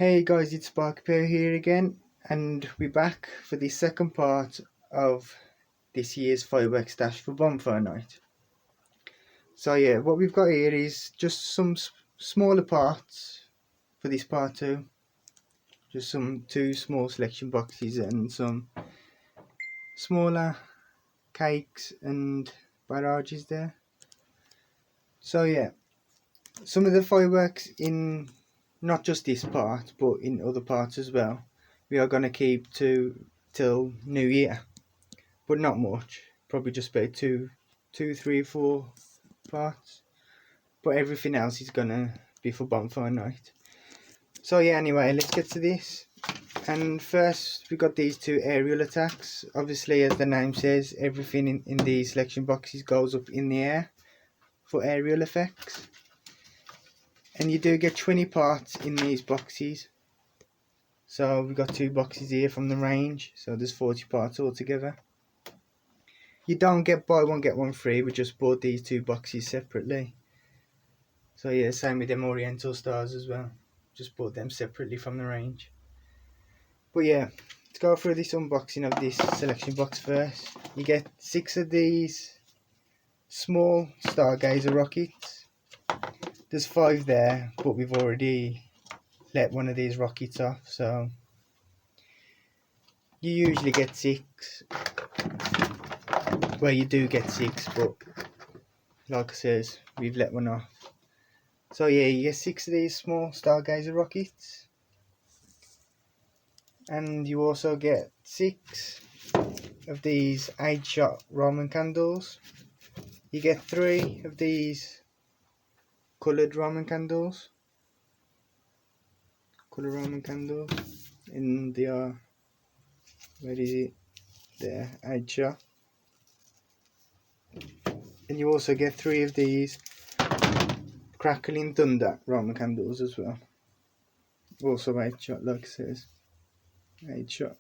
Hey guys, it's Sparkpear here again, and we're back for the second part of this year's Firework stash for Bonfire Night. So yeah, what we've got here is just some smaller parts for this part 2. Just some 2 small selection boxes and some smaller cakes and barrages there. So yeah, some of the fireworks in not just this part but in other parts as well, we are going to keep to till New Year, but not much, probably just about two, 3, 4 parts, but everything else is gonna be for Bonfire Night. So yeah, anyway, let's get to this. And first we got these 2 aerial attacks. Obviously, as the name says, everything in these selection boxes goes up in the air for aerial effects. And you do get 20 parts in these boxes. So we've got 2 boxes here from the range, so there's 40 parts altogether. You don't get buy one get one free, we just bought these 2 boxes separately. So yeah, same with them Oriental stars as well, just bought them separately from the range. But yeah, let's go through this unboxing of this selection box first. You get 6 of these small stargazer rockets. There's 5 there, but we've already let one of these rockets off, so you usually get 6. Well, you do get 6, but like I says, we've let one off. So yeah, you get 6 of these small stargazer rockets, and you also get 6 of these 8-shot Roman candles. You get 3 of these coloured Roman candles, and they are, where is it, there, 8-shot. And you also get 3 of these crackling thunder Roman candles as well, also 8-shot, like it says, 8-shot.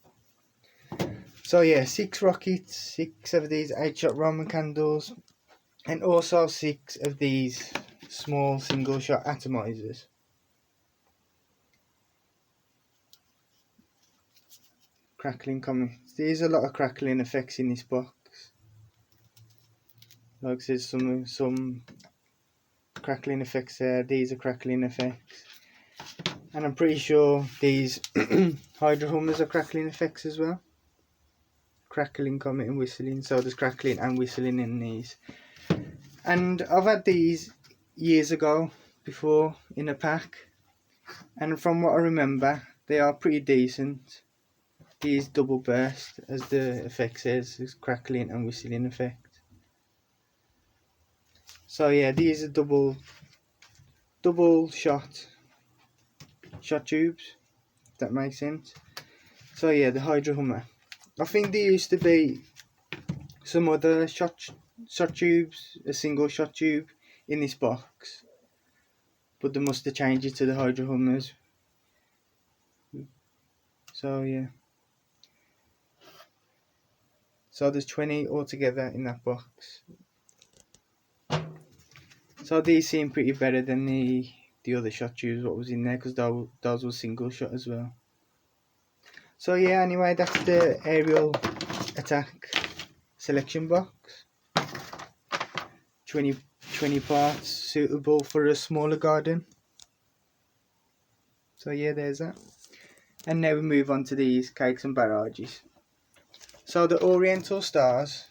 So yeah, 6 rockets, 6 of these 8-shot Roman candles, and also 6 of these small single shot atomizers. Crackling comments. There's a lot of crackling effects in this box. Like I said, some crackling effects there. These are crackling effects, and I'm pretty sure these Hydro Hummers are crackling effects as well. Crackling, comment, and whistling. So there's crackling and whistling in these. And I've had these years ago before in a pack, and from what I remember, they are pretty decent. These double burst, as the effect says, is crackling and whistling effect. So yeah, these are double shot tubes, if that makes sense. So yeah, the Hydro Hummer. I think there used to be some other shot tubes, a single shot tube in this box, but they must have changed it to the Hydro Hummers. So yeah. So there's 20 altogether in that box. So these seem pretty better than the other shot tubes what was in there, because those were single shot as well. So yeah, anyway, that's the aerial attack selection box. 20 parts, suitable for a smaller garden. So yeah, there's that. And now we move on to these cakes and barrages. So the Oriental Stars,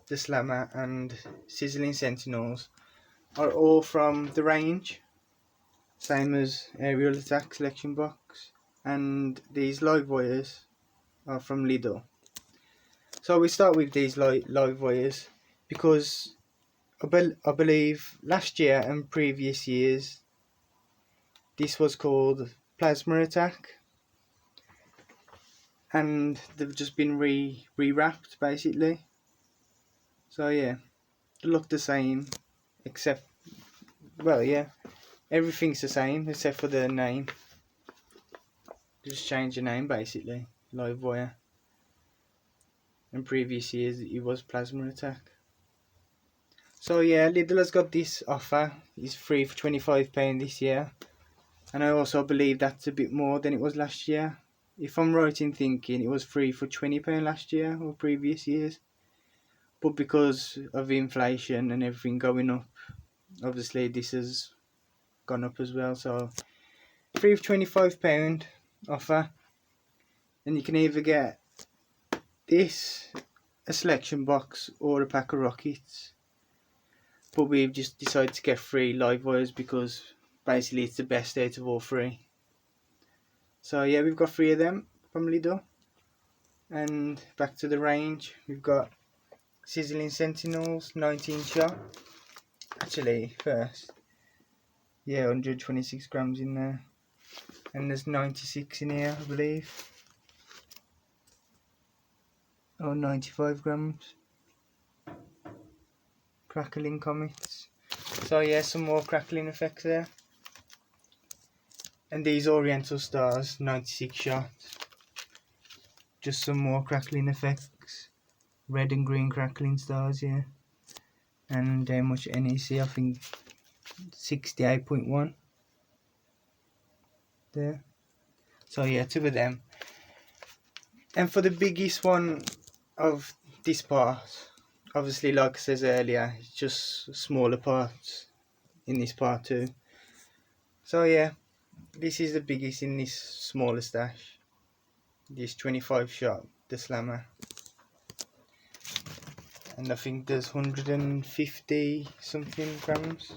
the Slammer and Sizzling Sentinels are all from the range, same as aerial attack selection box. And these live wires are from Lidl. So we start with these live wires because I believe last year and previous years this was called Plasma Attack, and they've just been re-wrapped basically. So yeah, they look the same, except, well yeah, everything's the same except for the name. Just change the name basically, live wire. In previous years it was Plasma Attack. So yeah, Lidl has got this offer. It's free for £25 this year. And I also believe that's a bit more than it was last year. If I'm right in thinking, it was free for £20 last year or previous years. But because of inflation and everything going up, obviously this has gone up as well. So free for £25 offer, and you can either get this, a selection box, or a pack of rockets. But we've just decided to get 3 live wires because basically it's the best out of all 3. So yeah, we've got 3 of them from Lidl. And back to the range, we've got Sizzling Sentinels, 19 shot. Actually, first, yeah, 126 grams in there. And there's 96 in here, I believe. Oh, 95 grams. Crackling Comets. So yeah, some more crackling effects there. And these Oriental Stars, 96 shots. Just some more crackling effects. Red and green crackling stars, yeah. And how much NEC? I think 68.1 there. So yeah, 2 of them. And for the biggest one of this part, obviously like I said earlier, it's just smaller parts in this part too. So yeah, this is the biggest in this smaller stash. This 25 shot, the slammer. And I think there's 150 something grams.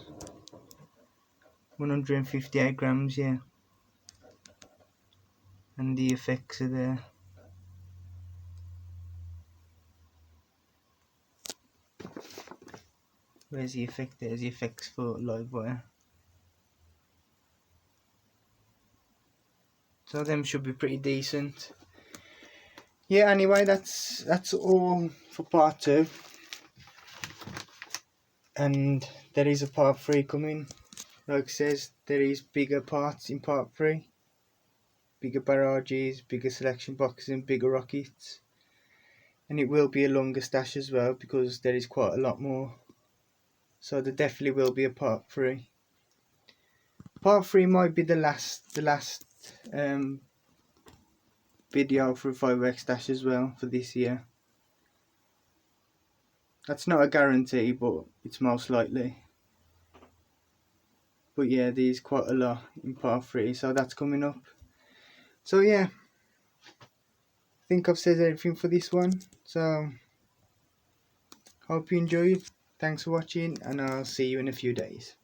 158 grams, yeah. And the effects are there. Where's the effect? There's the effects for live wire. So them should be pretty decent. Yeah, anyway, that's all for part 2. And there is a part 3 coming. Like it says, there is bigger parts in part 3. Bigger barrages, bigger selection boxes and bigger rockets. And it will be a longer stash as well because there is quite a lot more. So there definitely will be a part 3. Part 3 might be the last video for a Firework stash as well for this year. That's not a guarantee, but it's most likely. But yeah, there's quite a lot in part 3, so that's coming up. So yeah, I think I've said everything for this one. So hope you enjoyed. Thanks for watching, and I'll see you in a few days.